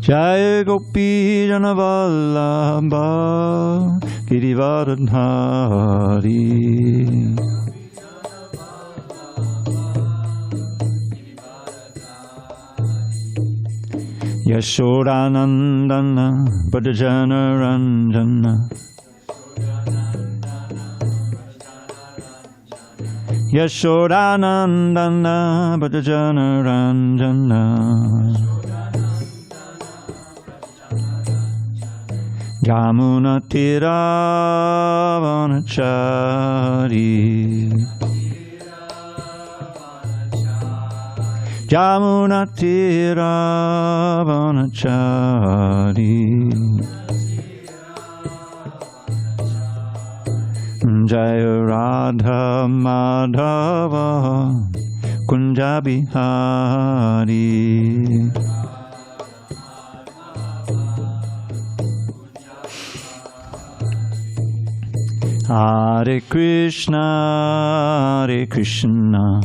Jaya Gopi Janavallabha Girivaradhari. Yashodanandana Bhajana Ranjana. Yashodanandana Bhajana Ranjana. Yamuna Tiravanachari. Yamuna Tiravanachari. Jaya Radha Madhava Kunjabihari. Hare Krishna, Hare Krishna,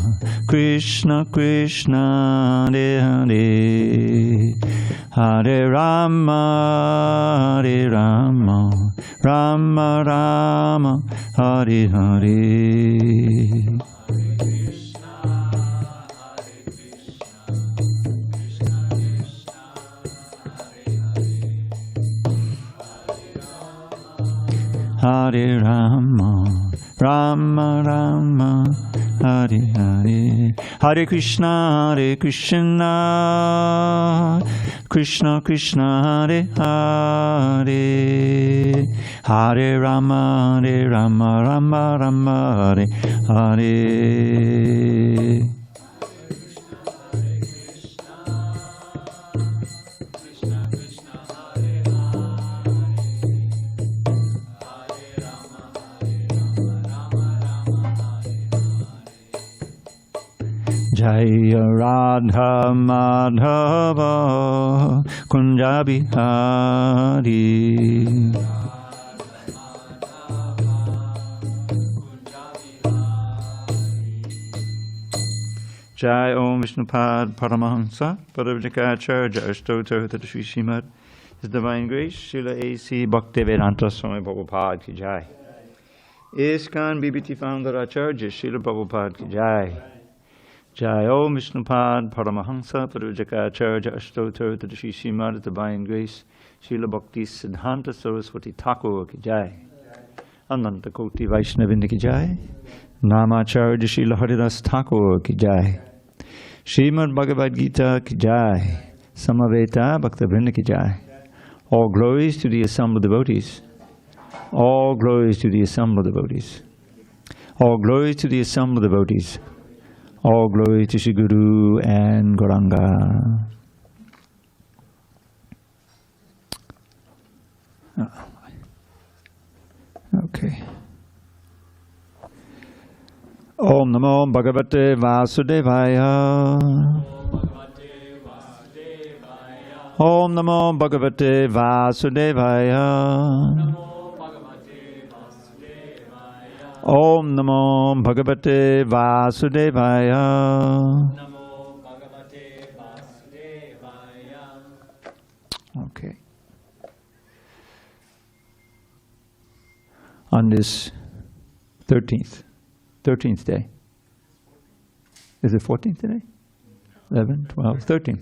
Krishna Krishna, Hare Hare, Hare Rama, Hare Rama, Rama Rama, Hare Hare. Hare Rama, Rama Rama, Hare Hare. Hare Krishna, Hare Krishna, Krishna Krishna, Hare Hare. Hare Rama, Hare Rama, Rama Rama, Hare Hare. Jaya Radha Madhava Kunjabihari. Jai Om Vishnupad Paramahansa Paravijikacharya Ashtotar to the Sri Srimad, His Divine Grace Srila A.C. Bhaktivedanta Swami Prabhupada ki Jai. ISKCON BBT Founder Acharya Srila Prabhupada ki Jai. Jai Om Vishnupad Paramahansa Paravijikacharya Ashtotar to the Sri Srimad, His Divine Grace Srila Bhakti Siddhanta Saraswati Thakur ki Jai. Ananta Koti Vaishnavinda ki Jai. Namacharya Srila Haridas Thakur ki Jai. Srimad Bhagavad Gita ki Jai. Samaveta Bhaktivinoda ki Jai. All glories to the assembled devotees. All glories to the assembled devotees. All glories to the assembled devotees. All glory to Shri Guru and Gauranga. Okay. Om Namo Bhagavate Vasudevaya. Om Namo Bhagavate Vasudevaya. Om Namo Bhagavate Vasudevaya. Okay. On this 13th day. Is it 14th today? 11, 12, 13.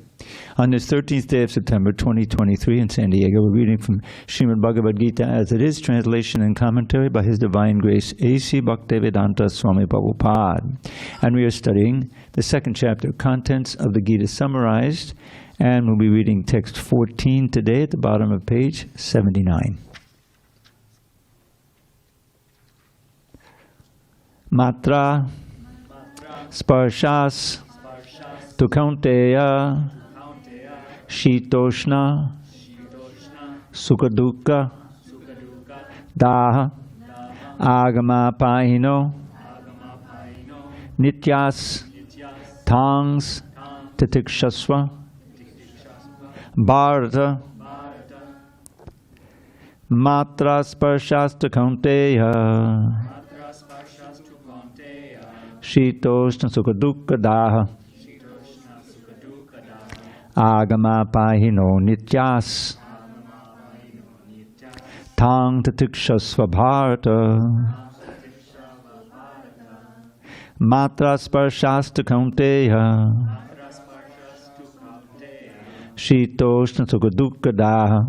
On this 13th day of September 2023 in San Diego, we're reading from Srimad Bhagavad Gita as it is, translation and commentary by His Divine Grace A.C. Bhaktivedanta Swami Prabhupada. And we are studying the second chapter, Contents of the Gita Summarized, and we'll be reading text 14 today at the bottom of page 79. Matra Sparshas Tu Kaunteya Shitoshna Sukadukka Daha Agama Pahino Nityas Tangs Titikshasva Bharata Matra Sparshas Tu Kaunteya Shitoshna Sukadukka Daha Agama pahino nityas. Tang tatikshasva bharata. Matra sparshasta kaunteya. Shitoshna sukadukadaha.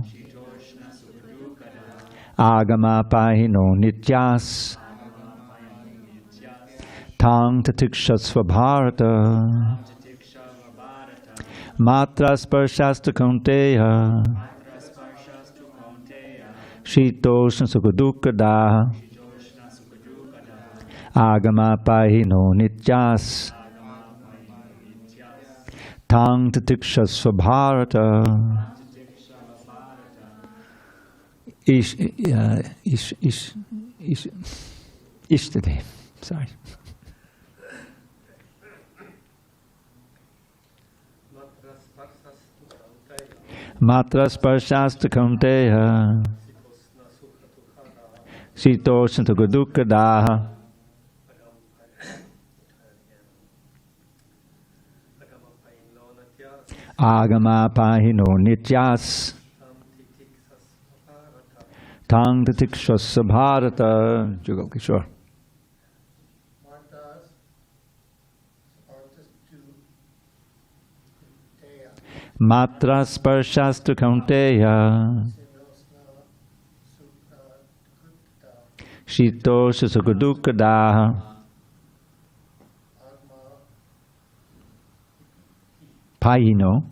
Agama pahino nityas. Tang tatikshasva bharata. Matra sparshasta kaunteya. Shitoshna sukadukadaha. Agama pahino nityas. Tang tatikshasva bharata. Ishtade. Sorry. Matra sparshasta kaunteya. Shitoshna sukadukadaha. Agama pahino nityas. Tang tatikshasva bharata. Jugal Kishore. Matra sparshasta kaunteya. Shitosha sukadukadaha. Pahino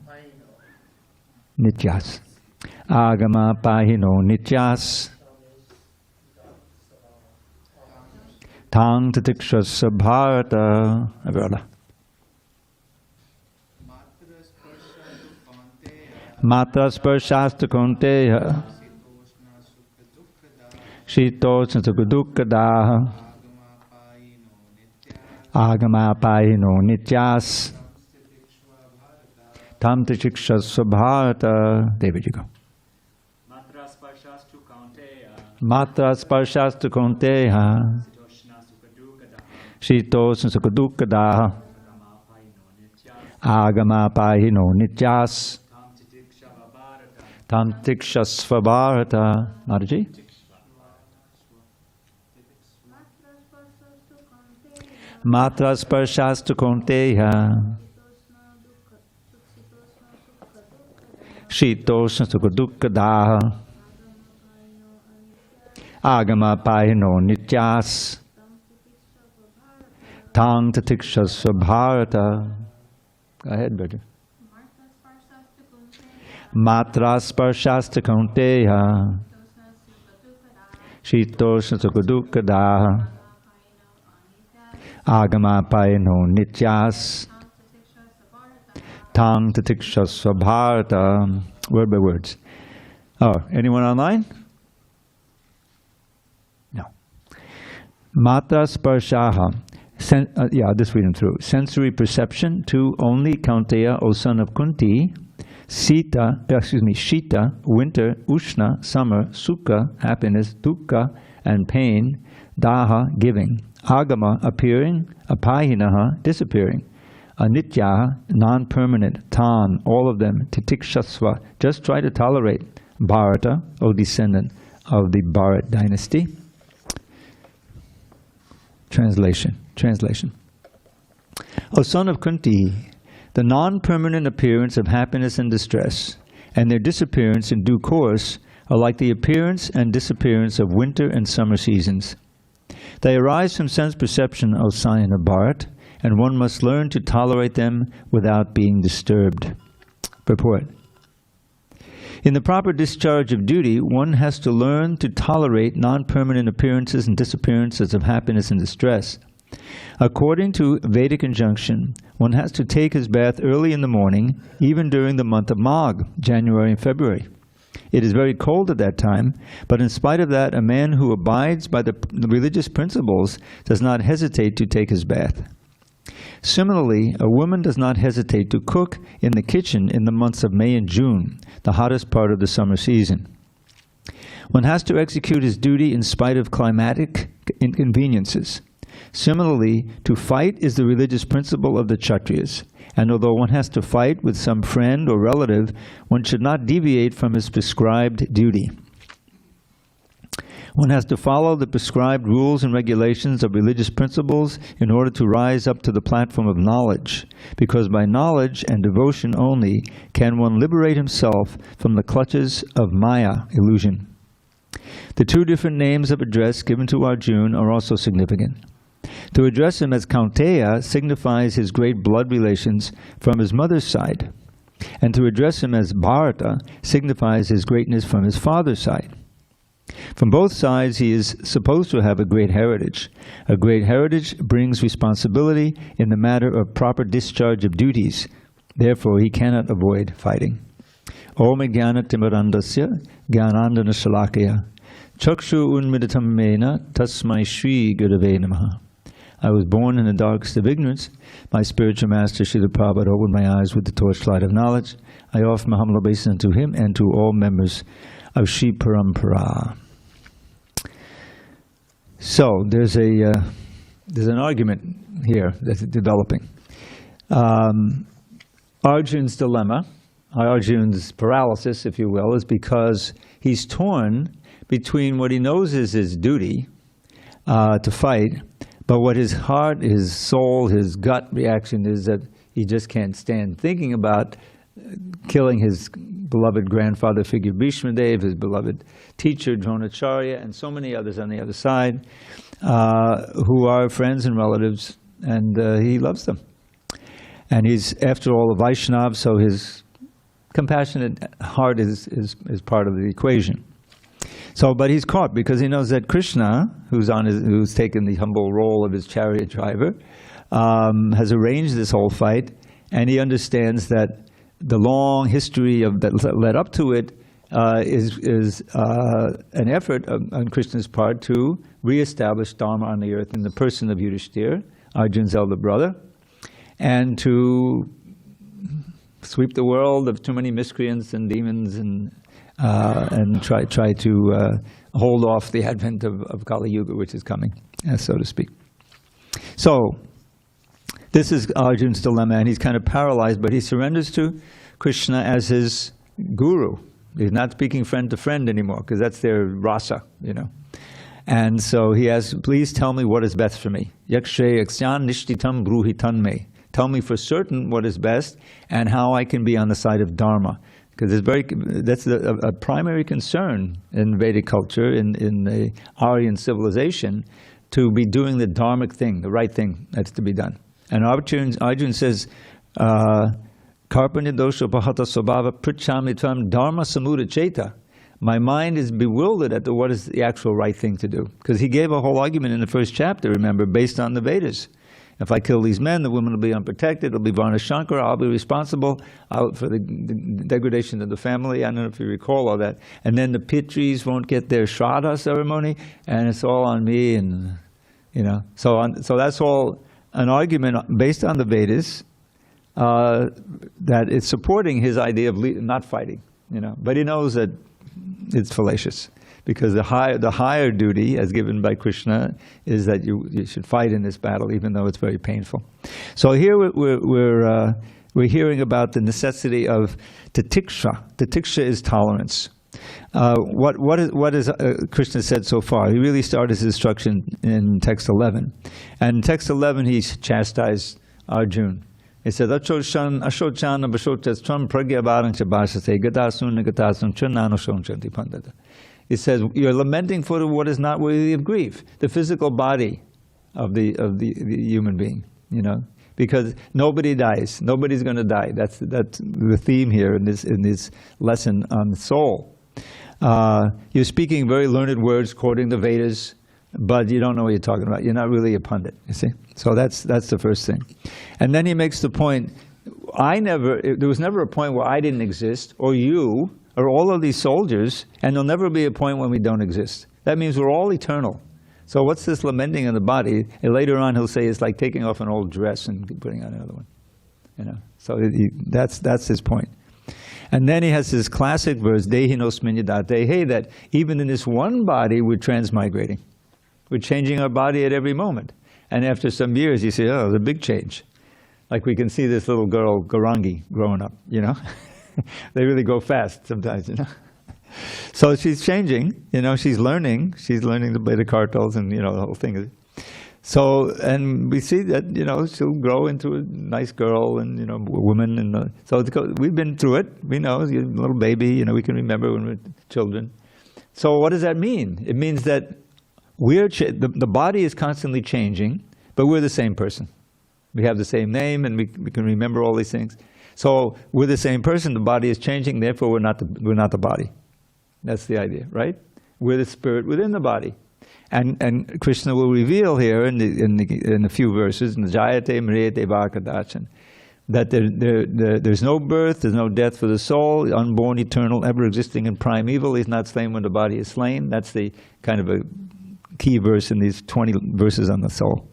nityas. Agama pahino nityas. Tang tatikshasva bharata. Averla. Matra sparshasta kaunteya. Shitoshna sukadukadaha. Agama pahino nityas. Tam tatikshasva bharata. David, you go. Matra sparshasta kaunteya. Shitoshna sukadukadaha. Agama pahino nityas. Tam tatikshasva bharata. Mataji? Matra sparshasta kaunteya. Shitoshna sukadukadaha. Agama pahino nityas. Tang tatikshasva bharata. Go ahead, brother. Matra sparshasta kaunteya. Shitoshna sukadukadaha. Agama pahino nityas. Tang tatikshasva bharata. Word by words. Oh, anyone online? No. Matra sparshaha. I'll just read them through. Sensory perception. 2. Only Kaunteya, O son of Kunti. Shita, winter. Ushna, summer. Sukha, happiness. Dukkha, and pain. Daha, giving. Agama, appearing. Apahinaha, disappearing. Anityaha, non-permanent. Tan, all of them. Titikshasva, just try to tolerate. Bharata, O descendant of the Bharat dynasty. Translation. O son of Kunti, the non-permanent appearance of happiness and distress, and their disappearance in due course, are like the appearance and disappearance of winter and summer seasons. They arise from sense perception, O scion of Bharat, and one must learn to tolerate them without being disturbed. Purport. In the proper discharge of duty, one has to learn to tolerate non-permanent appearances and disappearances of happiness and distress. According to Vedic injunction, one has to take his bath early in the morning, even during the month of Magh, January and February. It is very cold at that time, but in spite of that, a man who abides by the religious principles does not hesitate to take his bath. Similarly, a woman does not hesitate to cook in the kitchen in the months of May and June, the hottest part of the summer season. One has to execute his duty in spite of climatic inconveniences. Similarly, to fight is the religious principle of the Kshatriyas, and although one has to fight with some friend or relative, one should not deviate from his prescribed duty. One has to follow the prescribed rules and regulations of religious principles in order to rise up to the platform of knowledge, because by knowledge and devotion only can one liberate himself from the clutches of Maya, illusion. The two different names of address given to Arjuna are also significant. To address him as Kaunteya signifies his great blood relations from his mother's side, and to address him as Bharata signifies his greatness from his father's side. From both sides, he is supposed to have a great heritage. A great heritage brings responsibility in the matter of proper discharge of duties. Therefore, he cannot avoid fighting. Om Jnana Timirandasya Jnanandana Shalakaya Chakshu Unmidatam Mena Tasmai Shri Gurave Namaha. I was born in the darkest of ignorance. My spiritual master, Srila Prabhupada, opened my eyes with the torchlight of knowledge. I offer my humble obeisance to him and to all members of Shri Parampara. So there's an argument here that's developing. Arjuna's dilemma, Arjuna's paralysis, if you will, is because he's torn between what he knows is his duty to fight, but what his heart, his soul, his gut reaction is that he just can't stand thinking about killing his beloved grandfather figure Bhishma Dev, his beloved teacher Dronacharya, and so many others on the other side who are friends and relatives, and he loves them. And he's, after all, a Vaishnava, so his compassionate heart is part of the equation. So, but he's caught because he knows that Krishna, who's taken the humble role of his chariot driver, has arranged this whole fight, and he understands that the long history that led up to it is an effort on Krishna's part to reestablish Dharma on the earth in the person of Yudhishthira, Arjuna's elder brother, and to sweep the world of too many miscreants and demons and try to hold off the advent of Kali Yuga, which is coming, so to speak. So this is Arjuna's dilemma, and he's kind of paralyzed, but he surrenders to Krishna as his guru. He's not speaking friend to friend anymore, because that's their rasa, you know. And so he asks, please tell me what is best for me. Yakshe yaksyan nishtitam bruhitan me. Tell me for certain what is best and how I can be on the side of Dharma. Because that's a primary concern in Vedic culture, in the Aryan civilization, to be doing the dharmic thing, the right thing that's to be done. And Arjuna says, Karpanya dosha bahata svabhava prichami tvam dharma samuda cheta. My mind is bewildered at what is the actual right thing to do. Because he gave a whole argument in the first chapter, remember, based on the Vedas. If I kill these men, the women will be unprotected, it'll be Varnashankara, I'll be responsible for the degradation of the family. I don't know if you recall all that. And then the Pitris won't get their Shraddha ceremony, and it's all on me, and you know. So that's all an argument based on the Vedas that is supporting his idea of not fighting, you know. But he knows that it's fallacious, because the higher duty, as given by Krishna, is that you should fight in this battle, even though it's very painful. So here we're hearing about the necessity of titiksha. Titiksha is tolerance. What is Krishna said so far? He really started his instruction in text 11. And in text 11, he's chastised Arjuna. He said, Achochan abhashotastram pragyavarang chabhasate gatasun negatasun chananoshonchanti pandata. He says, you're lamenting for what is not worthy of grief, the physical body of the human being, you know, because nobody dies, nobody's going to die. That's the theme here in this lesson on the soul. You're speaking very learned words, quoting the Vedas, but you don't know what you're talking about. You're not really a pundit, you see. So that's the first thing. And then he makes the point, there was never a point where I didn't exist, or you, or all of these soldiers, and there'll never be a point when we don't exist. That means we're all eternal. So what's this lamenting in the body? And later on he'll say it's like taking off an old dress and putting on another one. You know. So that's his point. And then he has this classic verse, Dehinosmin yadatehe, that even in this one body we're transmigrating. We're changing our body at every moment. And after some years you say, oh, there's a big change. Like we can see this little girl, Garangi, growing up, you know. They really go fast sometimes, you know. So she's changing, you know, she's learning to play the cartels and, you know, the whole thing. So, and we see that, you know, she'll grow into a nice girl and, you know, a woman. And so we've been through it. We know, you're a little baby, you know, we can remember when we were children. So what does that mean? It means that the body is constantly changing, but we're the same person. We have the same name and we can remember all these things. So we're the same person, the body is changing, therefore we're not the body. That's the idea, right? We're the spirit within the body. And Krishna will reveal here in a few verses, in the Jayate Mriyate Vakadachan, that there's no birth, there's no death for the soul, unborn, eternal, ever existing and primeval. He's not slain when the body is slain. That's the kind of a key verse in these 20 verses on the soul.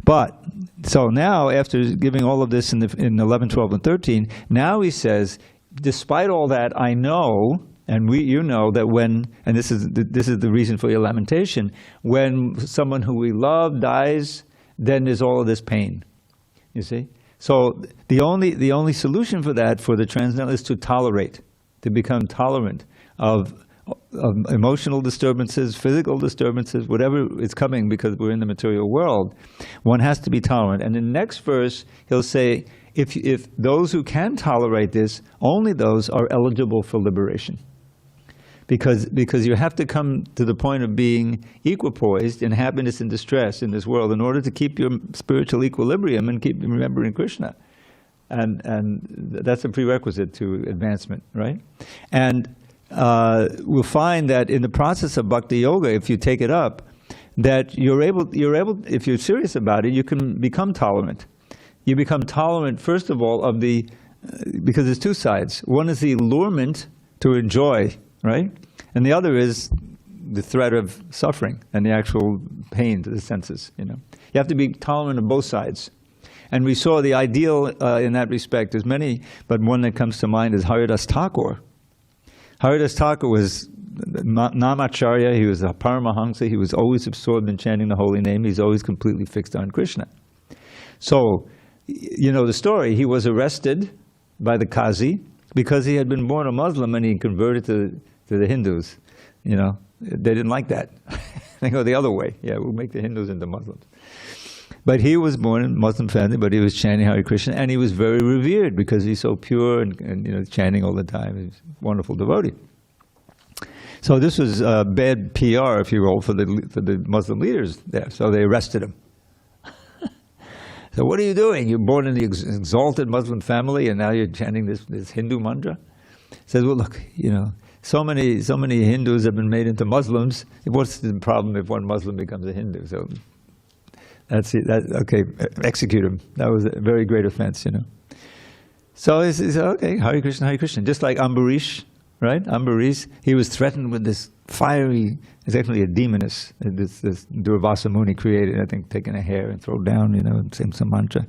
But, so now, after giving all of this in 11, 12, and 13, now he says, despite all that, I know, and you know that when, and this is the reason for your lamentation, when someone who we love dies, then there's all of this pain. You see? So the only solution for that, for the transcendental, is to tolerate, to become tolerant of emotional disturbances, physical disturbances, whatever is coming because we're in the material world. One has to be tolerant. And in the next verse, he'll say, if those who can tolerate this, only those are eligible for liberation. Because you have to come to the point of being equipoised in happiness and distress in this world in order to keep your spiritual equilibrium and keep remembering Krishna. And that's a prerequisite to advancement, right? And we'll find that in the process of bhakti yoga, if you take it up, that you're able, if you're serious about it, you can become tolerant. You become tolerant, first of all, because there's two sides. One is the allurement to enjoy, right? And the other is the threat of suffering and the actual pain to the senses, you know. You have to be tolerant of both sides. And we saw the ideal in that respect. There's many, but one that comes to mind is Haridas Thakur. Haridas Thakur was Namacharya, he was a Paramahamsa, he was always absorbed in chanting the holy name, he's always completely fixed on Krishna. So, you know the story, he was arrested by the Qazi because he had been born a Muslim and he converted to the Hindus. You know, they didn't like that. They go the other way. Yeah, we'll make the Hindus into Muslims. But he was born in a Muslim family, but he was chanting Hare Krishna, and he was very revered because he's so pure and you know, chanting all the time. He's a wonderful devotee. So this was bad PR, if you will, for the Muslim leaders there. So they arrested him. So what are you doing? You're born in the exalted Muslim family, and now you're chanting this Hindu mantra? He says, well, look, you know, so many Hindus have been made into Muslims. What's the problem if one Muslim becomes a Hindu? So that's it. Okay, execute him. That was a very great offense, you know. So he said, okay, Hare Krishna, Hare Krishna. Just like Ambarish, right? Ambarish, he was threatened with this fiery, it's actually a demoness, this Durvasa Muni created, I think, taking a hair and throw down, you know, and saying some mantra.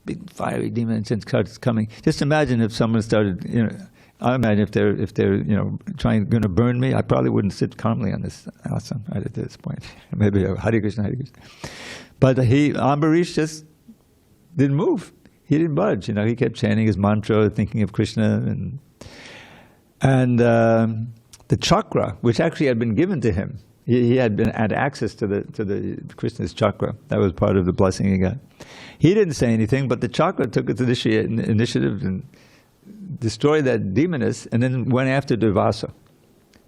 Big fiery demon starts coming. Just imagine if someone started, you know, I imagine if they're you know, going to burn me, I probably wouldn't sit calmly on this asana right at this point. Maybe Hare Krishna, Hare Krishna. But Ambarish just didn't move. He didn't budge. You know, he kept chanting his mantra, thinking of Krishna, and the chakra, which actually had been given to him, he had access to the Krishna's chakra. That was part of the blessing he got. He didn't say anything, but the chakra took its initiative and destroyed that demoness, and then went after Durvasa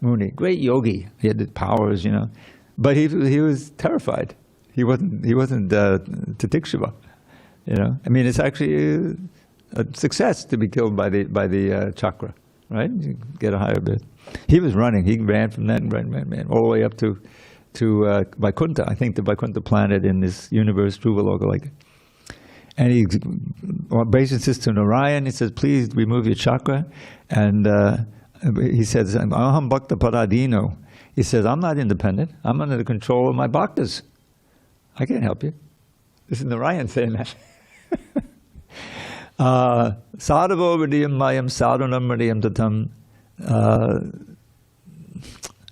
Muni. Great yogi. He had the powers, you know, but he was terrified. He wasn't Titikshava, you know. I mean, it's actually a success to be killed by the chakra, right? You get a higher bit. He was running. He ran from that and ran all the way up to Vaikuntha. I think the Vaikuntha planet in this universe, Dhruvaloka, like. And he obeisances to Narayan. He says, "Please remove your chakra." And he says, "Aham bhakta paradino." He says, "I'm not independent. I'm under the control of my bhaktas. I can't help you." This is Narayan saying that. Sadhavo vidiyam mayam sadhanam vidiyam tatam.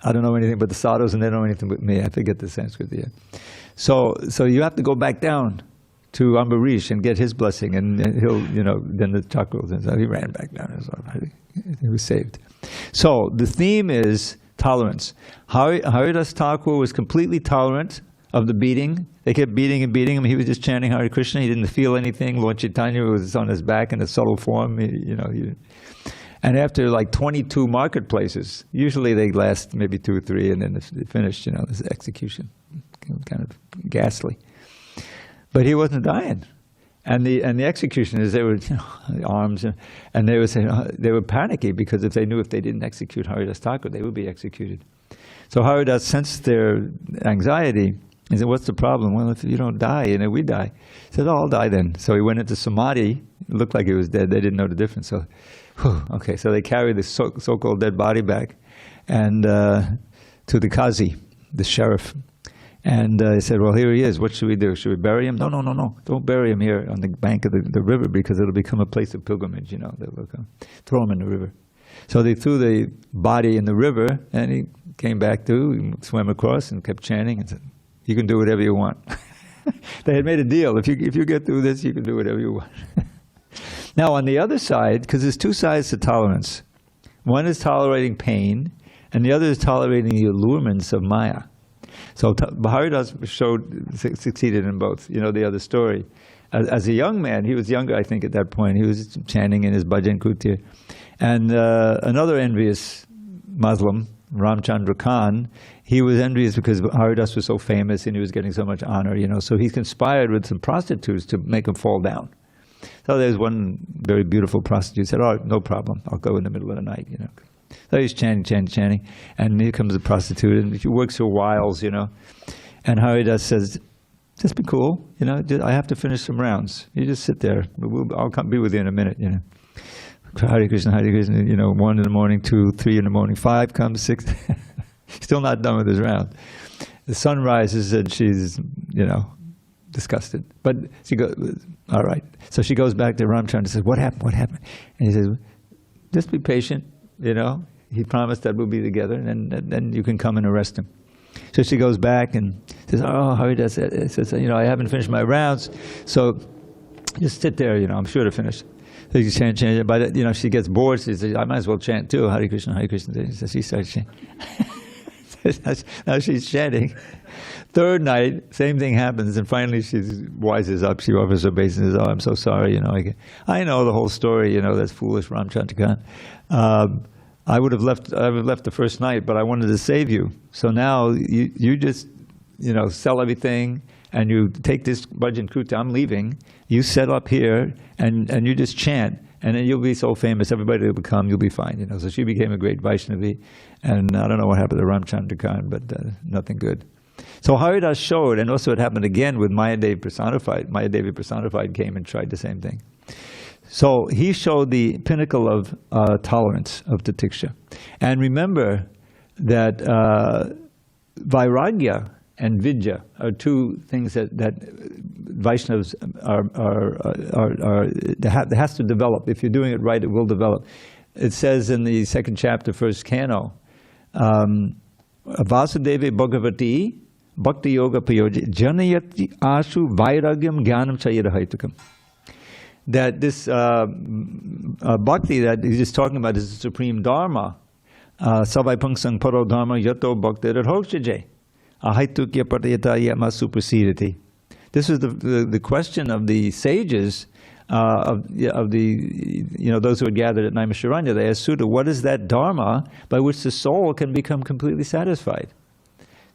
I don't know anything but the sadhus, and they don't know anything but me. I forget the Sanskrit. Yeah. So you have to go back down to Ambarish and get his blessing, and he'll, then the chakra will, so he ran back down. He was saved. So the theme is tolerance. Haridas Thakur was completely tolerant of the beating. They kept beating and beating him. He was just chanting Hare Krishna. He didn't feel anything. Lord Chaitanya was on his back in a subtle form. And after like 22 marketplaces, usually they last maybe 2 or 3, and then they finished. This execution, kind of ghastly. But he wasn't dying. And the executioners, they were arms, and they would say they were panicky because if they knew if they didn't execute Haridas Thakur, they would be executed. So Haridas sensed their anxiety. He said, "What's the problem?" "Well, if you don't die, we die." He said, "Oh, I'll die then." So he went into samadhi. It looked like he was dead. They didn't know the difference. So, okay. So they carried the so-called dead body back, and to the Qazi, the sheriff. And he said, "Well, here he is. What should we do? Should we bury him?" No. Don't bury him here on the bank of the river, because it'll become a place of pilgrimage. They'll throw him in the river. So they threw the body in the river, and he came back he swam across and kept chanting and said, "You can do whatever you want." They had made a deal. If you get through this, you can do whatever you want. Now, on the other side, because there's 2 sides to tolerance. One is tolerating pain, and the other is tolerating the allurements of Maya. So Haridas succeeded in both. The other story. As a young man, he was younger, I think, at that point. He was chanting in his bhajan kutir. And another envious Muslim, Ramchandra Khan, he was envious because Haridas was so famous and he was getting so much honor, So he conspired with some prostitutes to make him fall down. So there's one very beautiful prostitute said, "Oh, no problem. I'll go in the middle of the night, So he's chanting. And here comes the prostitute, and she works her wiles, And Haridas says, "Just be cool, I have to finish some rounds. You just sit there. I'll be with you in a minute, Hare Krishna, 1 in the morning, 2, 3 in the morning, 5 comes, 6. Still not done with his round. The sun rises and she's, disgusted. But she goes, all right. So she goes back to Ramchandra and says, "What happened? And he says, "Just be patient, He promised that we'll be together, and then you can come and arrest him." So she goes back and says, "Oh, Haridas says, I haven't finished my rounds, so just sit there, I'm sure to finish." So you chant, but she gets bored. She says, "I might as well chant too, Hare Krishna, Hare Krishna." So she starts chanting. Now she's chanting. Third night, same thing happens, and finally she wises up. She offers her obeisance and says, "Oh, I'm so sorry, I know the whole story, that's foolish, Ramchandra Khan. I would have left the first night, but I wanted to save you. So now you just, sell everything, and you take this bhajan kuta. I'm leaving. You set up here, and you just chant, and then you'll be so famous. Everybody will come. You'll be fine." So she became a great Vaishnavi, and I don't know what happened to Ramchandra Khan, but nothing good. So Haridas showed, and also it happened again with Mayadevi personified. Mayadevi personified came and tried the same thing. So he showed the pinnacle of tolerance of titiksha. And remember that vairagya and vidya are 2 things that Vaishnavas that has to develop. If you're doing it right, it will develop. It says in the 2nd chapter, 1st canto, Vasudeve Bhagavati Bhakti Yoga Payoji Janayati Ashu Vairagyam Jnanam Chayirahaitukam. That this bhakti that he's just talking about is the supreme dharma. Savai Pangsang Paro Dharma Yato Bhakti Hokshaje Ahaitukya Patayata Yama Supersediti. This is the question of the sages, of the those who had gathered at Naimisharanya. They asked Sutta, what is that dharma by which the soul can become completely satisfied?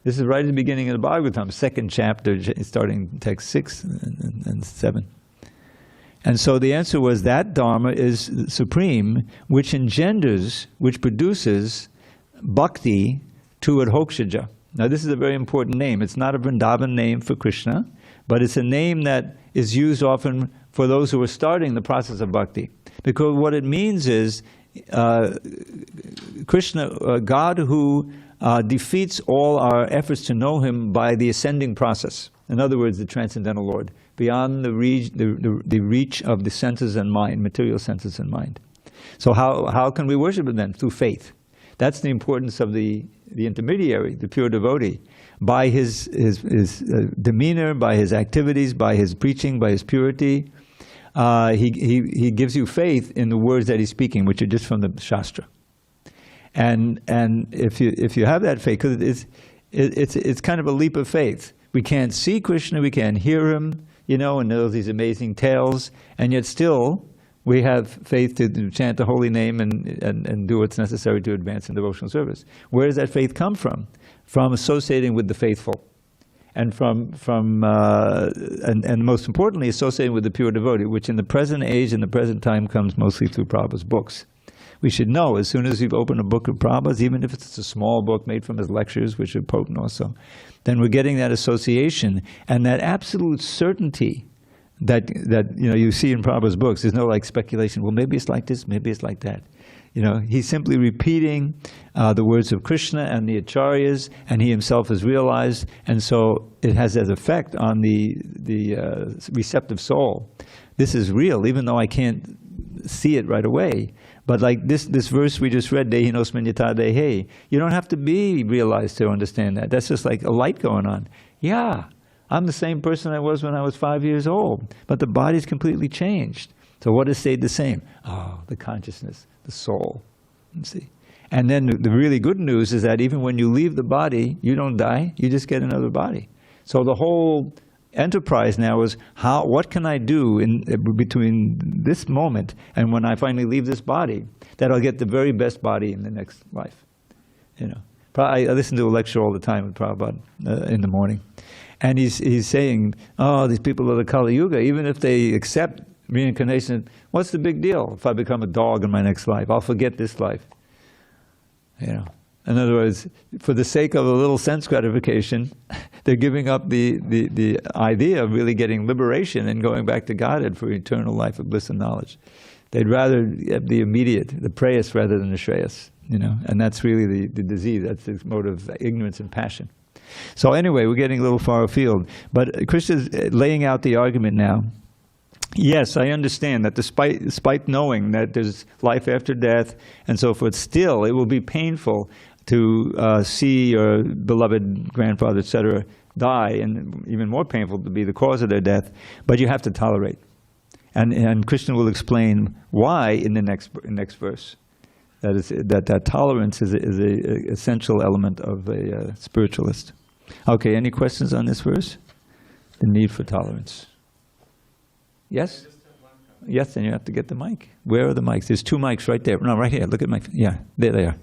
This is right at the beginning of the Bhagavatam, 2nd chapter, starting text 6 and 7. And so the answer was that dharma is supreme, which engenders, which produces bhakti to adhokshaja. Now this is a very important name. It's not a Vrindavan name for Krishna, but it's a name that is used often for those who are starting the process of bhakti. Because what it means is Krishna, God who defeats all our efforts to know Him by the ascending process. In other words, the Transcendental Lord, beyond the reach of the senses and mind, material senses and mind. So how can we worship Him then? Through faith. That's the importance of the intermediary, the pure devotee. By his demeanor, by his activities, by his preaching, by his purity, he gives you faith in the words that he's speaking, which are just from the Shastra. And if you have that faith, because it's kind of a leap of faith. We can't see Krishna, we can't hear him, and know these amazing tales, and yet still we have faith to chant the holy name and do what's necessary to advance in devotional service. Where does that faith come from? From associating with the faithful, and and most importantly, associating with the pure devotee, which in the present age, in the present time, comes mostly through Prabhupada's books. We should know, as soon as we've opened a book of Prabhupada's, even if it's a small book made from his lectures, which are potent also, then we're getting that association and that absolute certainty that you see in Prabhupada's books. There's no speculation. Well, maybe it's like this, maybe it's like that. He's simply repeating the words of Krishna and the acharyas, and he himself is realized, and so it has that effect on the receptive soul. This is real, even though I can't see it right away. But like this verse we just read, Dehi nosmin yata dehe, you don't have to be realized to understand that. That's just like a light going on. Yeah, I'm the same person I was when I was 5 years old, but the body's completely changed. So what has stayed the same? Oh, the consciousness, the soul. You see? And then the really good news is that even when you leave the body, you don't die, you just get another body. So the whole enterprise now is what can I do between this moment and when I finally leave this body that I'll get the very best body in the next life. I listen to a lecture all the time with Prabhupada in the morning, and he's saying, oh, these people of the Kali Yuga, even if they accept reincarnation, what's the big deal if I become a dog in my next life? I'll forget this life. In other words, for the sake of a little sense gratification, they're giving up the idea of really getting liberation and going back to Godhead for eternal life of bliss and knowledge. They'd rather have the immediate, the preyas rather than the shreyas, and that's really the disease. That's the mode of ignorance and passion. So anyway, we're getting a little far afield. But Krishna's laying out the argument now. Yes, I understand that despite knowing that there's life after death and so forth, still it will be painful to see your beloved grandfather, etc., die, and even more painful to be the cause of their death, but you have to tolerate. And Krishna will explain why in the next verse. That tolerance is an essential element of a spiritualist. Okay, any questions on this verse? The need for tolerance. Yes? Yes, then you have to get the mic. Where are the mics? There's 2 mics right there. No, right here. Look at my... Yeah, there they are.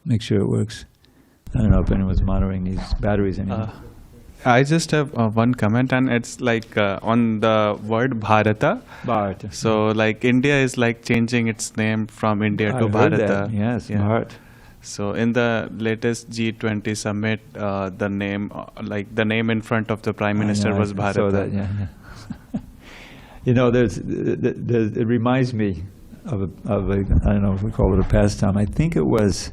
Make sure it works. I don't know if anyone's monitoring these batteries anymore. I just have one comment, and it's on the word Bharata. Bharata. So India is changing its name from India to Bharata. That. Yes, yeah. Bharat. So in the latest G20 summit, the name in front of the Prime Minister was Bharata. I saw that, yeah. It reminds me of a I don't know if we call it a pastime. I think it was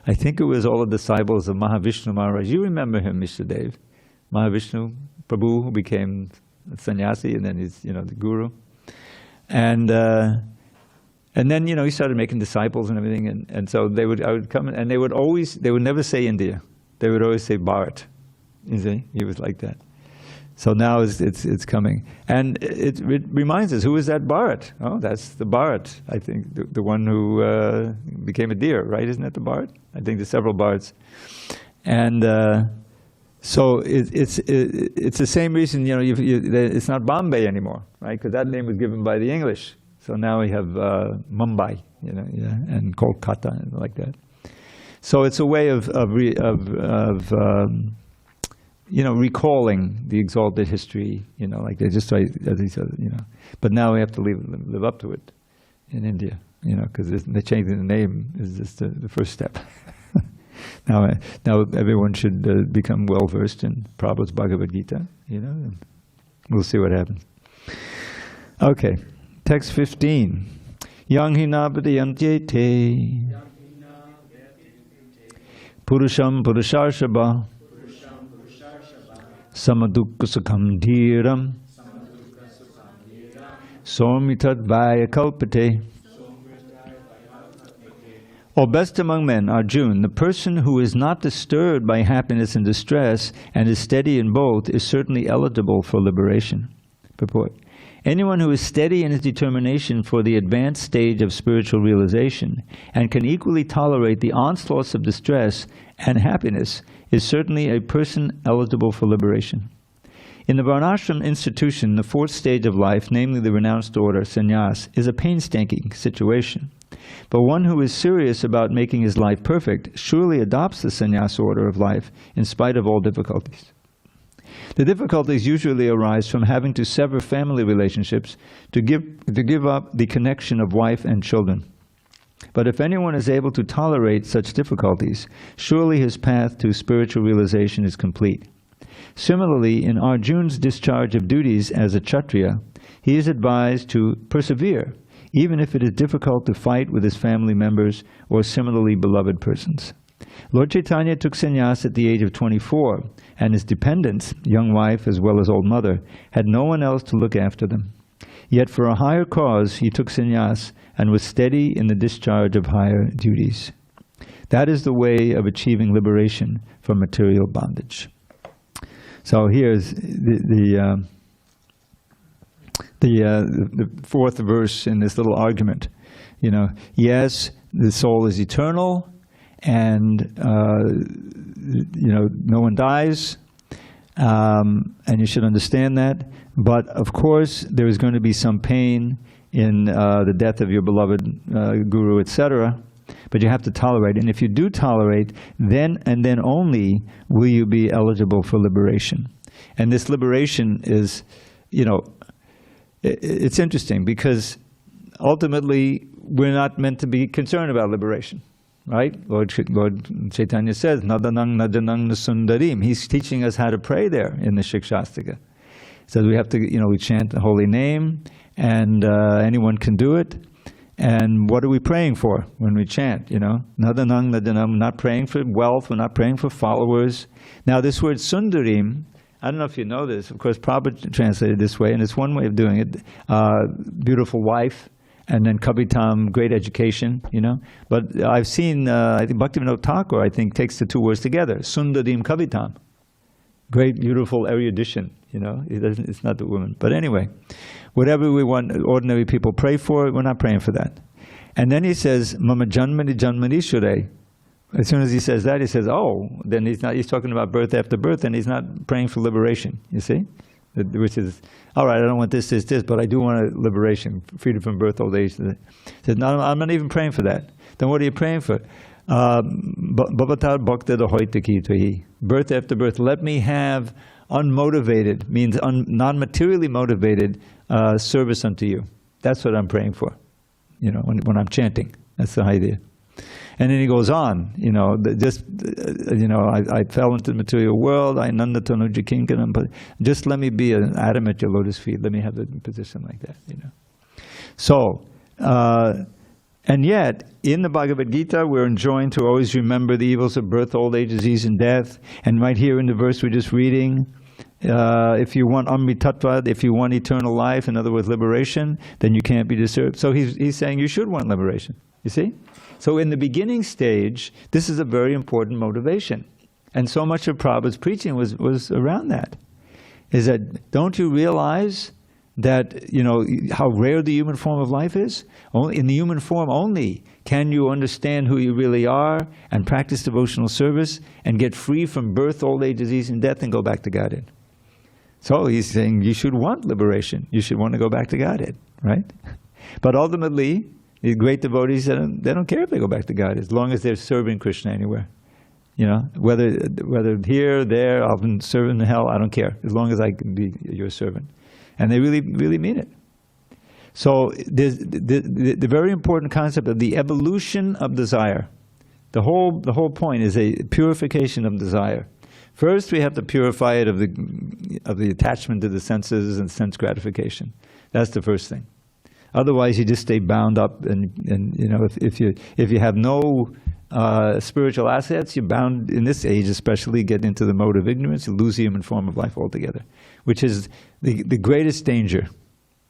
all the disciples of Mahavishnu Maharaj. You remember him, Mr. Dev? Mahavishnu Prabhu, who became a sannyasi, and then he's the guru. And then he started making disciples and everything, and so I would come, and they would never say India. They would always say Bharat. You see, he was like that. So now it's coming, and it reminds us, who is that Bharat? Oh, that's the Bharat. I think the one who became a deer, right? Isn't that the Bharat? I think there's several Bharats, and so it's the same reason. It's not Bombay anymore, right? Because that name was given by the English. So now we have Mumbai, and Kolkata, and like that. So it's a way of recalling the exalted history, like they just try as each other, But now we have to live up to it in India, because the changing the name is just the first step. Now everyone should become well versed in Prabhupada's Bhagavad Gita, and we'll see what happens. Okay. Text 15. Yang hinapadyantyete Purusham Purusharshaba Samadukka Sukham Dhiram Somitad Vaya Kalpate O best among men, Arjuna, the person who is not disturbed by happiness and distress and is steady in both is certainly eligible for liberation. Purport. Anyone who is steady in his determination for the advanced stage of spiritual realization and can equally tolerate the onslaughts of distress and happiness is certainly a person eligible for liberation. In the Varnashram institution, the fourth stage of life, namely the renounced order, sannyas, is a painstaking situation. But one who is serious about making his life perfect surely adopts the sannyas order of life in spite of all difficulties. The difficulties usually arise from having to sever family relationships to give up the connection of wife and children. But if anyone is able to tolerate such difficulties, surely his path to spiritual realization is complete. Similarly, in Arjuna's discharge of duties as a Kshatriya, he is advised to persevere, even if it is difficult to fight with his family members or similarly beloved persons. Lord Chaitanya took sannyas at the age of 24, and his dependents, young wife as well as old mother, had no one else to look after them. Yet for a higher cause he took sannyas and was steady in the discharge of higher duties. That is the way of achieving liberation from material bondage. So here's the fourth verse in this little argument. You know, yes, the soul is eternal, and you know, no one dies, and you should understand that. But of course, there is going to be some pain in the death of your beloved guru, etc. But you have to tolerate, and if you do tolerate, then and then only will you be eligible for liberation. And this liberation is, you know, it's interesting because ultimately we're not meant to be concerned about liberation, right? Lord Chaitanya says, Nadanang Nadanang Nasundarim. He's teaching us how to pray there in the Shikshastika. He says we have to, you know, we chant the holy name, and anyone can do it. And what are we praying for when we chant, you know? Nadanang Nadanang, we're not praying for wealth, we're not praying for followers. Now this word Sundarim, I don't know if you know this, of course Prabhupada translated this way, and it's one way of doing it. Beautiful wife, and then Kavitam, great education, you know. But I've seen, I think Bhaktivinoda Thakur, I think, takes the two words together, Sundarim Kavitam. Great, beautiful erudition, you know. It's not the woman. But anyway, whatever we want ordinary people pray for, we're not praying for that. And then he says, Mama Janmani Janmani Shure. As soon as he says that, he says, oh, then he's talking about birth after birth, and he's not praying for liberation, you see? Which is, all right, I don't want this, but I do want liberation, freedom from birth, old age. He says, no, I'm not even praying for that. Then what are you praying for? Bhavatar Bhakta Hoitaki Tuhi. Birth after birth. Let me have unmotivated, means non-materially motivated service unto you. That's what I'm praying for, you know, when I'm chanting. That's the idea. And then he goes on, you know, you know, I fell into the material world, I nandatanu jikinkanam, but just let me be an atom at your lotus feet. Let me have a position like that, you know. So, and yet, in the Bhagavad Gita, we're enjoined to always remember the evils of birth, old age, disease, and death. And right here in the verse we're just reading, if you want amritattva, if you want eternal life, in other words, liberation, then you can't be disturbed. So he's saying you should want liberation, you see? So in the beginning stage, this is a very important motivation. And so much of Prabhupada's preaching was around that. Is that, don't you realize that, you know, how rare the human form of life is? Only in the human form only can you understand who you really are and practice devotional service and get free from birth, old age, disease, and death and go back to Godhead. So he's saying you should want liberation. You should want to go back to Godhead, right? But ultimately, the great devotees, they don't care if they go back to God, as long as they're serving Krishna anywhere. You know, whether here, there, I've been serving in hell, I don't care, as long as I can be your servant. And they really, really mean it. So there's the very important concept of the evolution of desire. The whole point is a purification of desire. First, we have to purify it of the attachment to the senses and sense gratification. That's the first thing. Otherwise, you just stay bound up, and you know, if you have no spiritual assets, you're bound in this age, especially, get into the mode of ignorance. You lose the human form of life altogether, which is the greatest danger.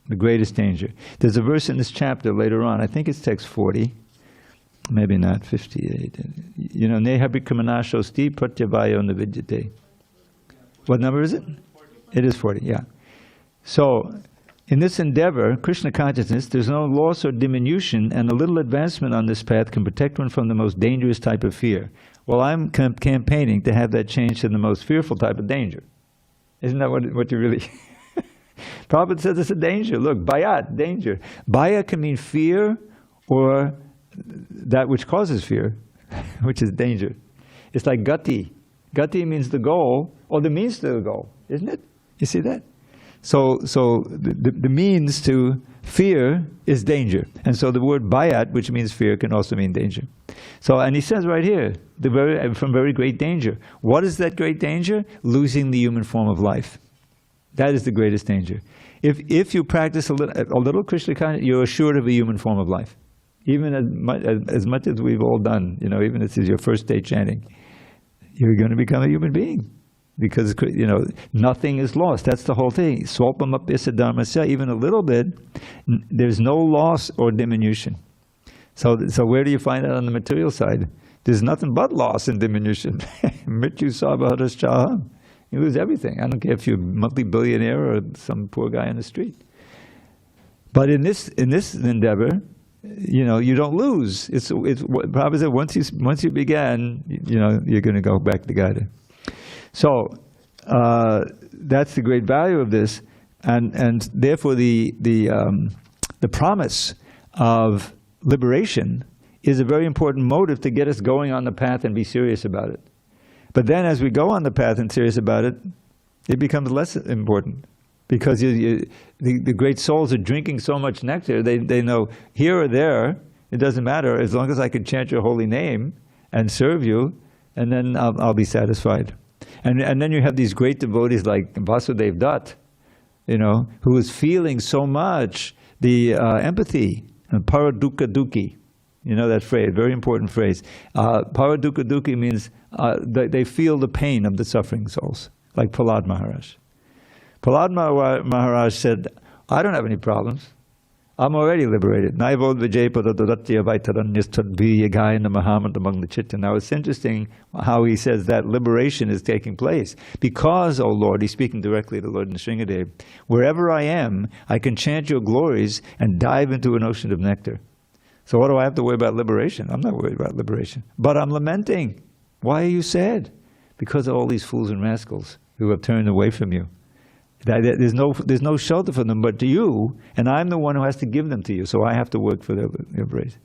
The greatest danger. There's a verse in this chapter later on. I think it's text 40. maybe not 58. You know, nehabhikramanashosti pratyavayo navidyate. What number is it? It is 40, yeah. So, in this endeavor, Krishna consciousness, there's no loss or diminution, and a little advancement on this path can protect one from the most dangerous type of fear. Well, I'm campaigning to have that change to the most fearful type of danger. Isn't that what you really... Prabhupada says it's a danger. Look, bayat, danger. Baya can mean fear or that which causes fear, which is danger. It's like gati. Gati means the goal or the means to the goal, isn't it? You see that? So the means to fear is danger. And so the word bayat, which means fear, can also mean danger. So, and he says right here, from very great danger. What is that great danger? Losing the human form of life. That is the greatest danger. If you practice a little Krishna consciousness, you're assured of a human form of life. Even as much as we've all done, you know, even if this is your first day chanting, you're going to become a human being. Because, you know, nothing is lost. That's the whole thing. Swalpam apyasa dharmasya, even a little bit, there's no loss or diminution. So where do you find that on the material side? There's nothing but loss and diminution. Mrityu sabharaschaham. You lose everything. I don't care if you're a multi-billionaire or some poor guy on the street. But in this endeavor, you know, you don't lose. It's Prabhupada said, once you began, you know, you're going to go back to Gītā. So that's the great value of this, and therefore the promise of liberation is a very important motive to get us going on the path and be serious about it. But then as we go on the path and serious about it, it becomes less important. Because the great souls are drinking so much nectar, they know here or there, it doesn't matter, as long as I can chant your holy name and serve you, and then I'll be satisfied. And then you have these great devotees like Vasudev Dutt, you know, who is feeling so much the empathy, paradukha dukhi. You know that phrase, very important phrase. Paradukha dukhi means they feel the pain of the suffering souls, like Prahlad Maharaj. Prahlad Maharaj said, I don't have any problems. I'm already liberated. Now it's interesting how he says that liberation is taking place. Because, O Lord, he's speaking directly to Lord Nrsingadev, wherever I am, I can chant your glories and dive into an ocean of nectar. So what do I have to worry about liberation? I'm not worried about liberation. But I'm lamenting. Why are you sad? Because of all these fools and rascals who have turned away from you. There's no shelter for them but to you, and I'm the one who has to give them to you, so I have to work for their liberation.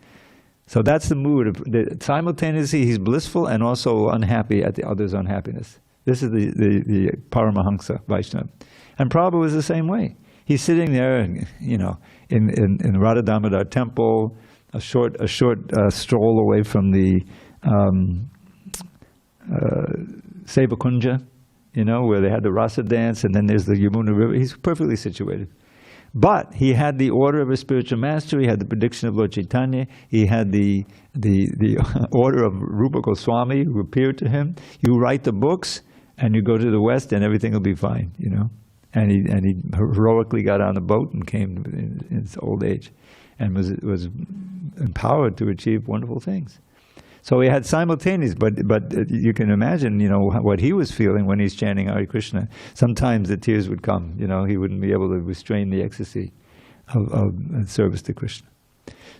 So that's the mood. Simultaneously, he's blissful and also unhappy at the other's unhappiness. This is the Paramahamsa Vaishnava. And Prabhupada was the same way. He's sitting there, you know, in Radha Damodar temple, a short stroll away from the Sevakunja, you know, where they had the rasa dance, and then there's the Yamuna River. He's perfectly situated. But he had the order of a spiritual master, he had the prediction of Lord Chaitanya, he had the order of Rupa Goswami who appeared to him. You write the books, and you go to the West, and everything will be fine, you know. And he heroically got on a boat and came in his old age, and was empowered to achieve wonderful things. So he had simultaneous, but you can imagine, you know, what he was feeling when he's chanting Hare Krishna. Sometimes the tears would come, you know, he wouldn't be able to restrain the ecstasy of service to Krishna.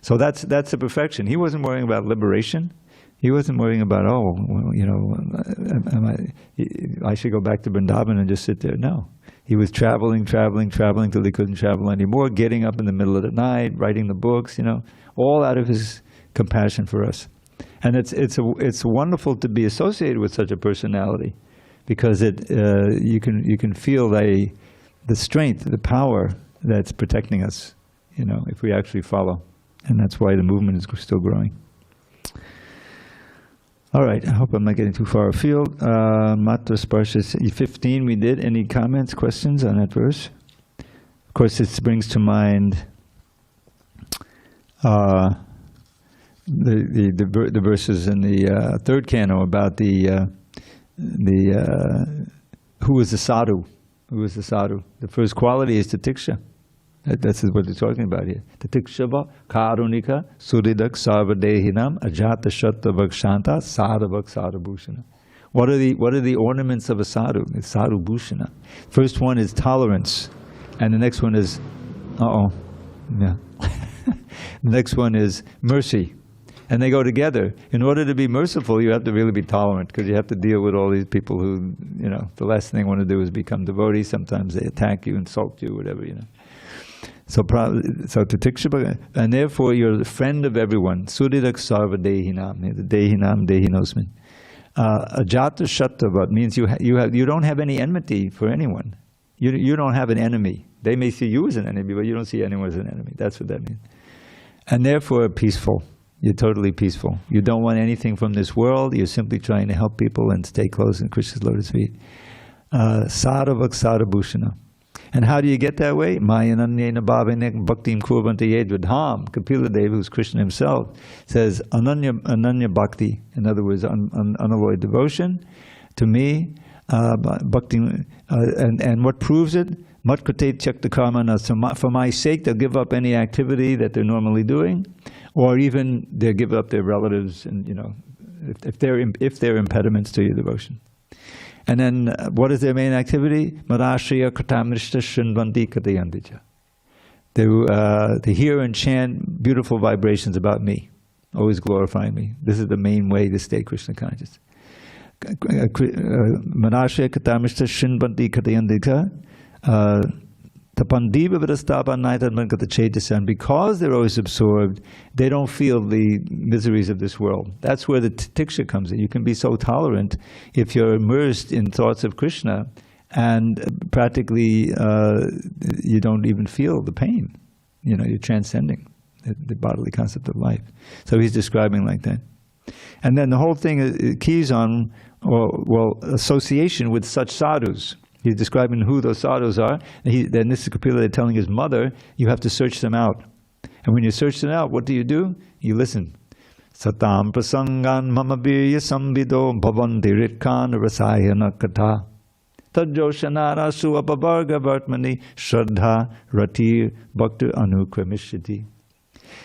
So that's the perfection. He wasn't worrying about liberation. He wasn't worrying about, oh, well, you know, I should go back to Vrindavan and just sit there. No. He was traveling till he couldn't travel anymore, getting up in the middle of the night, writing the books, you know, all out of his compassion for us. And it's wonderful to be associated with such a personality, because you can feel the strength, the power that's protecting us, you know, if we actually follow. And that's why the movement is still growing. All right, I hope I'm not getting too far afield. Matra Sparsha 15 we did. Any comments, questions on that verse? Of course, it brings to mind the verses in the third canto about who was the sadhu. Who was the sadhu? The first quality is titiksha. That's what he's talking about here. Tatikshava karunika suridak sarvadehinam ajata shatta vakshanta sadhavak sadhabhushana. What are the ornaments of a sadhu? It's sadhu bhushana. First one is tolerance, and the next one is the next one is mercy. And they go together. In order to be merciful, you have to really be tolerant, because you have to deal with all these people who, the last thing they want to do is become devotees. Sometimes they attack you, insult you, whatever, So tatikshava, and therefore you're the friend of everyone. Suridak sarva dehinam, the dehinam dehinosmin. Ajata shattava means you don't have any enmity for anyone. You don't have an enemy. They may see you as an enemy, but you don't see anyone as an enemy. That's what that means. And therefore peaceful. You're totally peaceful. You don't want anything from this world. You're simply trying to help people and stay close in Krishna's lotus feet. Sadhavak sadhabhushana. And how do you get that way? Mayananyena bhavenek bhaktim kurvanta yedvidham. Kapila Deva, who's Krishna himself, says ananya bhakti. In other words, unalloyed devotion to me. Bhakti, and what proves it? Matkate chakta karmana. So for my sake, they'll give up any activity that they're normally doing, or even they'll give up their relatives, and if they're impediments to your devotion. And then what is their main activity? Marashriya katamrishta shinvanti katayandicha. To hear and chant beautiful vibrations about me, always glorifying me. This is the main way to stay Krishna conscious. Marashriya katamrishta shinvanti katayandicha. And because they're always absorbed, they don't feel the miseries of this world. That's where the tiksha comes in. You can be so tolerant if you're immersed in thoughts of Krishna, and practically you don't even feel the pain. You're transcending the bodily concept of life. So he's describing like that. And then the whole thing keys on, association with such sadhus. He's describing who those sadhus are. And then this is Kapila telling his mother, you have to search them out. And when you search them out, what do? You listen. Satam prasangan mama virya samvido bhavanti ritkan rasayana katha. Tadjoshanara suapavarga vartmani shraddha rati bhakta anukramishiti.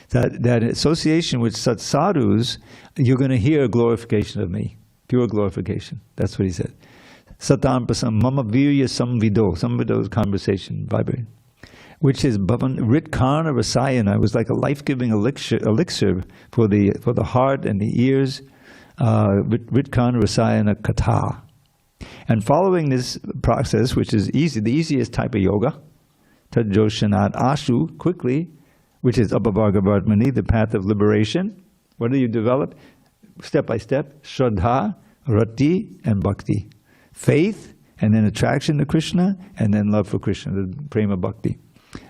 That association with such sadhus, you're going to hear glorification of me. Pure glorification. That's what he said. Satam prasam mama virya samvido. Samvido is conversation, vibrating. Which is ritkana rasayana. It was like a life-giving elixir for the heart and the ears. Ritkana rasayana katha. And following this process, which is easy, the easiest type of yoga, Tadjoshanat ashu, quickly, which is Abhavarga Vartmani, the path of liberation. What do you develop? Step by step, Shraddha, Rati, and Bhakti. Faith, and then attraction to Krishna, and then love for Krishna, the prema bhakti.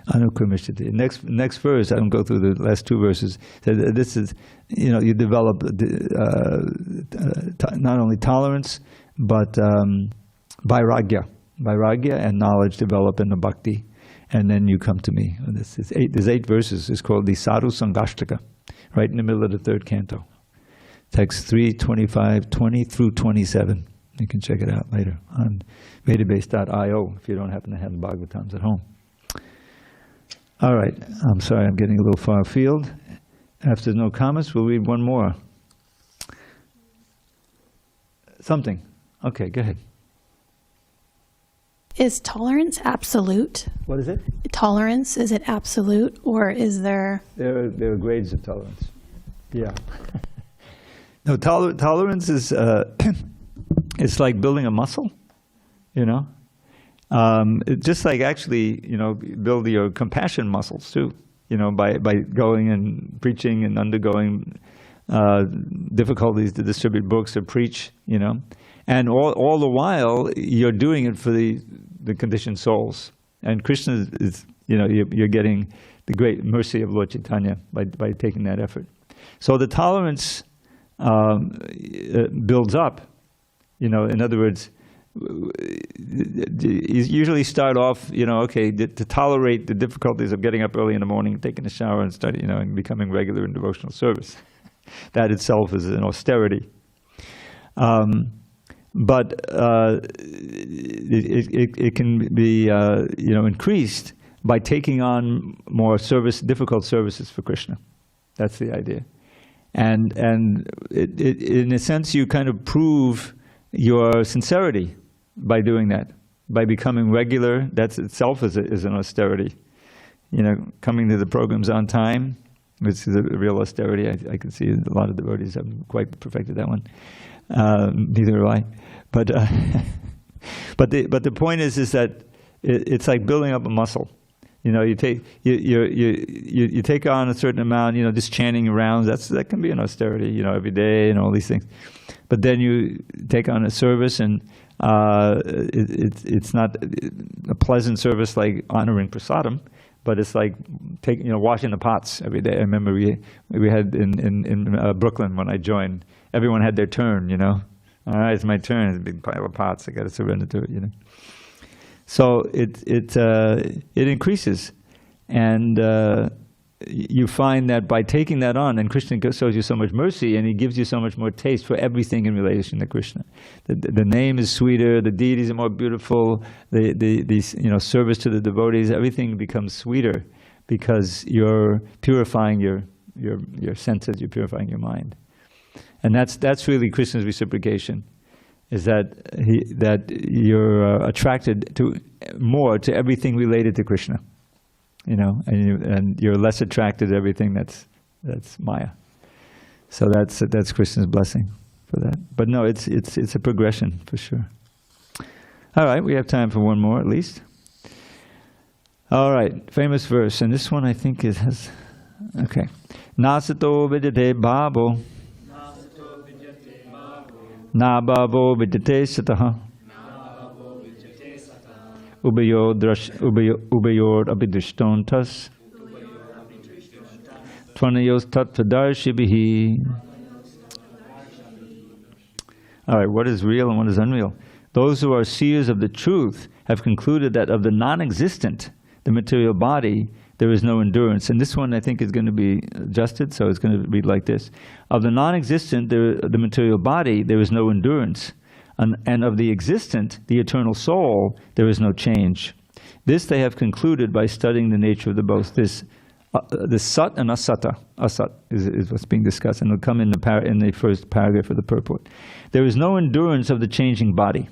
Anukramishati. Next verse, I don't go through the last two verses. This is, you develop not only tolerance, but vairagya. Vairagya and knowledge develop in the bhakti, and then you come to me. There's 8 verses. It's called the Sadhu Sangashtaka, right in the middle of the 3rd canto. Text 3, 20 through 27. You can check it out later on Vedabase.io if you don't happen to have the Bhagavatams at home. All right, I'm sorry, I'm getting a little far afield. After no comments, we'll read one more. Something. Okay, go ahead. Is tolerance absolute? What is it? Tolerance, is it absolute, or is there... There are grades of tolerance. Yeah. No, tolerance is... It's like building a muscle, just like actually, build your compassion muscles too, by going and preaching and undergoing difficulties to distribute books or preach, and all the while you're doing it for the conditioned souls. And Krishna is, you're getting the great mercy of Lord Chaitanya by taking that effort. So the tolerance builds up. In other words, you usually start off, to tolerate the difficulties of getting up early in the morning, taking a shower and studying, and becoming regular in devotional service. That itself is an austerity. But it can be, increased by taking on more difficult services for Krishna. That's the idea. And in a sense, you kind of prove your sincerity by doing that, by becoming regular. That itself is an austerity. You know, coming to the programs on time, which is a real austerity. I can see a lot of devotees haven't quite perfected that one. Neither do I. But the point is that it's like building up a muscle. You know, you take on a certain amount. You know, just chanting rounds. That can be an austerity. You know, every day and all these things. But then you take on a service, and it's not a pleasant service like honoring prasadam, but it's like washing the pots every day. I remember we had in Brooklyn when I joined. Everyone had their turn. You know, all right, it's my turn. It's a big pile of pots. I got to surrender to it. You know. So it increases, and you find that by taking that on, and Krishna shows you so much mercy, and he gives you so much more taste for everything in relation to Krishna. The name is sweeter, the deities are more beautiful, the service to the devotees, everything becomes sweeter because you're purifying your senses, you're purifying your mind, and that's really Krishna's reciprocation. Is that you're attracted more to everything related to Krishna, you know, and you're less attracted to everything that's Maya. So that's Krishna's blessing for that. But no, it's a progression for sure. All right, we have time for one more at least. All right, famous verse, and this one I think has okay. Nasato vidyate bhavo. Na bhavo vidyate sataha. Ubayor abhidrishtontas. Tvanayos tattvadarshibhihi. All right, what is real and what is unreal? Those who are seers of the truth have concluded that of the non-existent, the material body, there is no endurance. And this one I think is going to be adjusted, so it's going to read like this. Of the non-existent, the material body, there is no endurance. And of the existent, the eternal soul, there is no change. This they have concluded by studying the nature of the both. This sat and asata. Asat is what's being discussed, and it'll come in the first paragraph of the purport. There is no endurance of the changing body.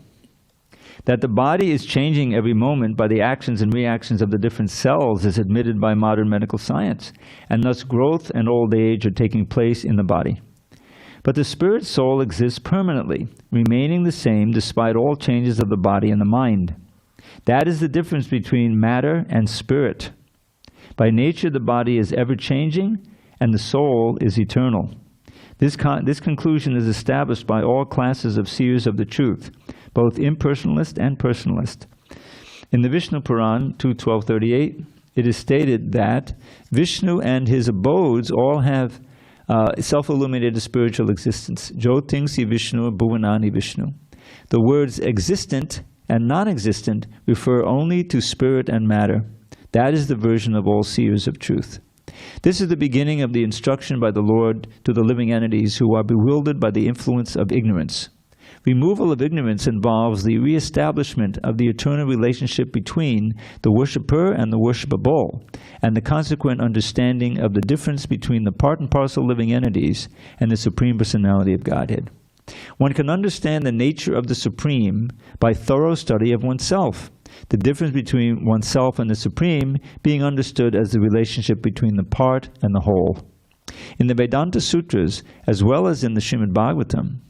That the body is changing every moment by the actions and reactions of the different cells is admitted by modern medical science, and thus growth and old age are taking place in the body. But the spirit soul exists permanently, remaining the same despite all changes of the body and the mind. That is the difference between matter and spirit. By nature, the body is ever-changing, and the soul is eternal. This conclusion is established by all classes of seers of the truth, both impersonalist and personalist. In the Vishnu Puran 2.12.38, it is stated that Vishnu and his abodes all have self-illuminated spiritual existence. Jyotingsi Vishnu Bhuvanani Vishnu. The words existent and non-existent refer only to spirit and matter. That is the version of all seers of truth. This is the beginning of the instruction by the Lord to the living entities who are bewildered by the influence of ignorance. Removal of ignorance involves the re-establishment of the eternal relationship between the worshipper and the worshipable, and the consequent understanding of the difference between the part and parcel living entities and the Supreme Personality of Godhead. One can understand the nature of the Supreme by thorough study of oneself, the difference between oneself and the Supreme being understood as the relationship between the part and the whole. In the Vedanta Sutras, as well as in the Srimad Bhagavatam,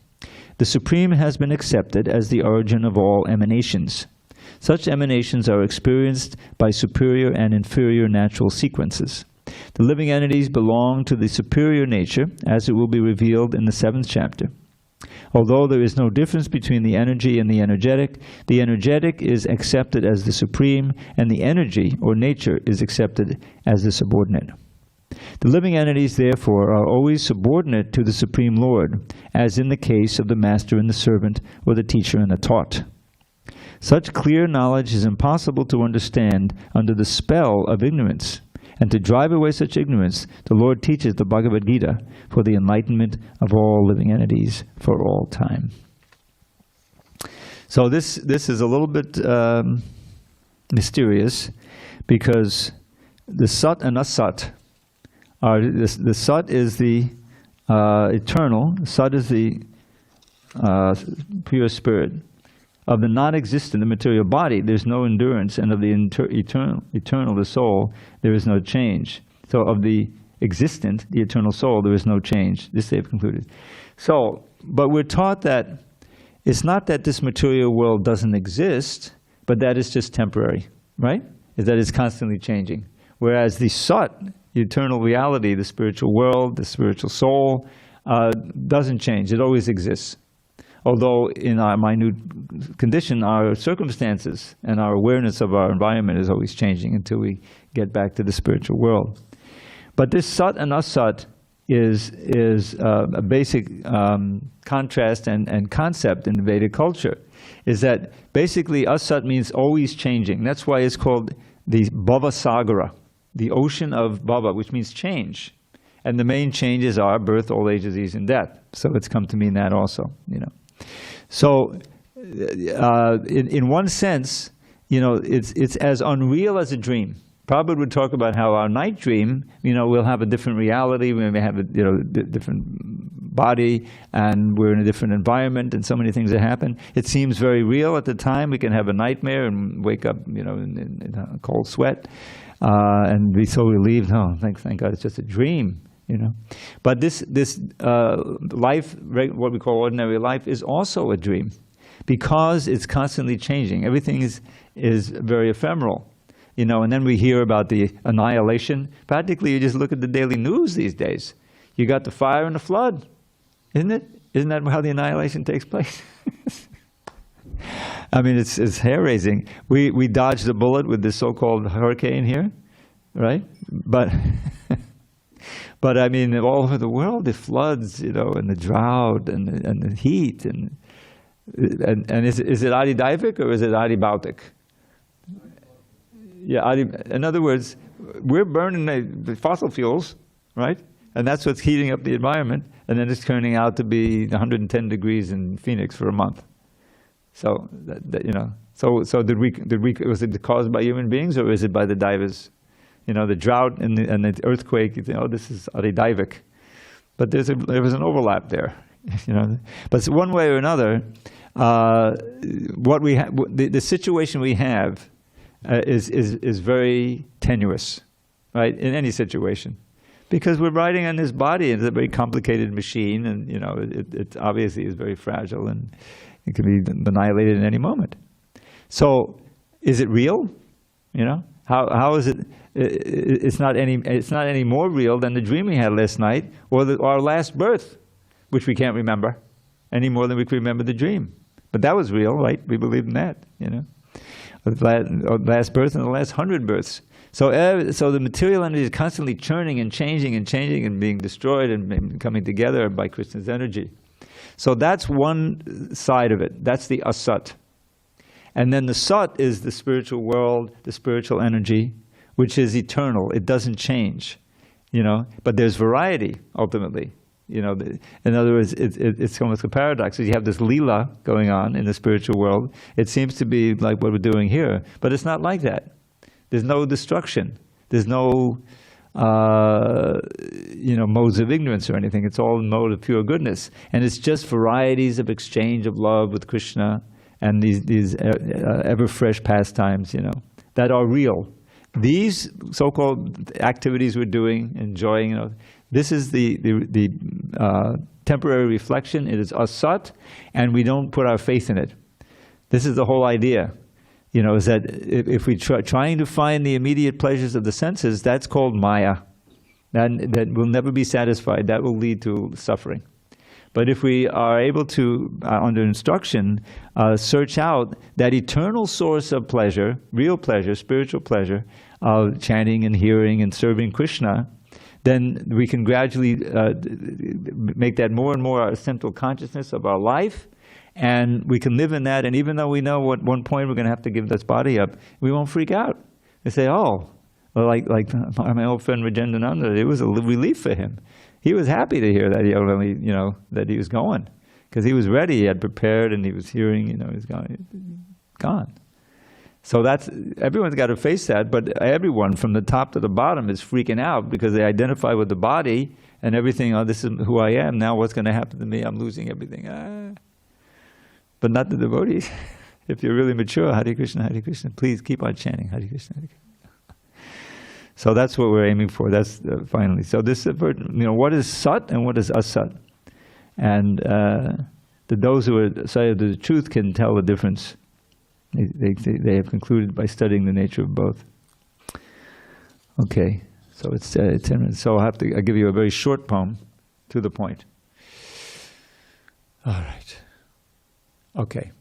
the Supreme has been accepted as the origin of all emanations. Such emanations are experienced by superior and inferior natural sequences. The living entities belong to the superior nature, as it will be revealed in the 7th chapter. Although there is no difference between the energy and the energetic is accepted as the supreme, and the energy, or nature, is accepted as the subordinate. The living entities, therefore, are always subordinate to the Supreme Lord, as in the case of the master and the servant, or the teacher and the taught. Such clear knowledge is impossible to understand under the spell of ignorance. And to drive away such ignorance, the Lord teaches the Bhagavad Gita for the enlightenment of all living entities for all time. So this is a little bit mysterious, because the Sat and Asat are, the Sat is the eternal, Sat is the pure spirit. Of the non-existent, the material body, there's no endurance, and of the eternal, the soul, there is no change. So of the existent, the eternal soul, there is no change. This they've concluded. So, but we're taught that it's not that this material world doesn't exist, but that it's just temporary, right? Is that it's constantly changing. Whereas the Sat, the eternal reality, the spiritual world, the spiritual soul, doesn't change. It always exists. Although in our minute condition, our circumstances and our awareness of our environment is always changing until we get back to the spiritual world. But this Sat and Asat is a basic contrast and concept in the Vedic culture, is that basically Asat means always changing. That's why it's called the Bhava Sagara, the ocean of Bhava, which means change. And the main changes are birth, old age, disease, and death. So it's come to mean that also, you know. So in one sense, you know, it's as unreal as a dream. Prabhupada would talk about how our night dream, you know, we'll have a different reality, we may have a, you know, different body, and we're in a different environment, and so many things that happen. It seems very real at the time. We can have a nightmare and wake up, you know, in a cold sweat, and be so relieved. Oh, thank God, it's just a dream. You know, but this life, what we call ordinary life, is also a dream, because it's constantly changing. Everything is very ephemeral, you know. And then we hear about the annihilation. Practically, you just look at the daily news these days. You got the fire and the flood, isn't it? Isn't that how the annihilation takes place? I mean, it's hair-raising. We dodged a bullet with this so-called hurricane here, right? But I mean, all over the world, the floods, you know, and the drought, and the heat, and is it Adidaivic or is it Adibautic? Yeah, in other words, we're burning the fossil fuels, right? And that's what's heating up the environment, and then it's turning out to be 110 degrees in Phoenix for a month. So you know, so was it caused by human beings, or is it by the divers? You know, the drought and the earthquake, you think, oh, this is Adidaivic. But there was an overlap there, you know. But one way or another, the situation we have is very tenuous, right, in any situation. Because we're riding on this body, and it's a very complicated machine, and, you know, it obviously is very fragile, and it can be annihilated in any moment. So, is it real? You know? How is it? It's not any more real than the dream we had last night, or our last birth, which we can't remember any more than we can remember the dream. But that was real, right? We believe in that, you know. The last birth and the last 100 births. So the material energy is constantly churning and changing and being destroyed and coming together by Krishna's energy. So that's one side of it. That's the Asat. And then the Sat is the spiritual world, the spiritual energy, which is eternal. It doesn't change, you know. But there's variety, ultimately. You know, in other words, it's almost a paradox. You have this Leela going on in the spiritual world. It seems to be like what we're doing here, but it's not like that. There's no destruction. There's no, you know, modes of ignorance or anything. It's all mode of pure goodness. And it's just varieties of exchange of love with Krishna, and these ever-fresh pastimes, you know, that are real. These so-called activities we're doing, enjoying, you know, this is the temporary reflection. It is asat, and we don't put our faith in it. This is the whole idea, you know, is that if we trying to find the immediate pleasures of the senses, that's called maya. That will never be satisfied. That will lead to suffering. But if we are able to, under instruction, search out that eternal source of pleasure, real pleasure, spiritual pleasure, of chanting and hearing and serving Krishna, then we can gradually make that more and more our central consciousness of our life, and we can live in that. And even though we know at one point we're going to have to give this body up, we won't freak out. We say, oh, well, like my old friend Rajendananda, it was a relief for him. He was happy to hear that he only, you know, that he was going, because he was ready, he had prepared, and he was hearing, you know, he's gone. So everyone's got to face that, but everyone from the top to the bottom is freaking out because they identify with the body and everything. Oh, this is who I am. Now what's going to happen to me? I'm losing everything. But not the devotees. If you're really mature, Hare Krishna, please keep on chanting Hare Krishna, Hare Krishna. So that's what we're aiming for. That's finally. So this, what is Sat and what is Asat? And those who are say the truth can tell the difference. They have concluded by studying the nature of both. Okay, so it's 10 minutes. So I'll give you a very short poem, to the point. All right. Okay.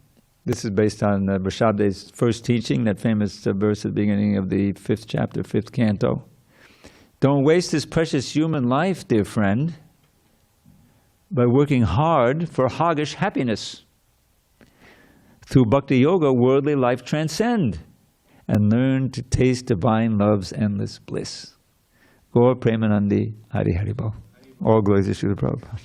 This is based on Vrishabde's first teaching, that famous verse at the beginning of the 5th chapter, 5th canto. Don't waste this precious human life, dear friend, by working hard for hoggish happiness. Through Bhakti Yoga, worldly life transcend and learn to taste divine love's endless bliss. Gaur Premanandi Hari Hari Bol. All glories to Srila Prabhupada.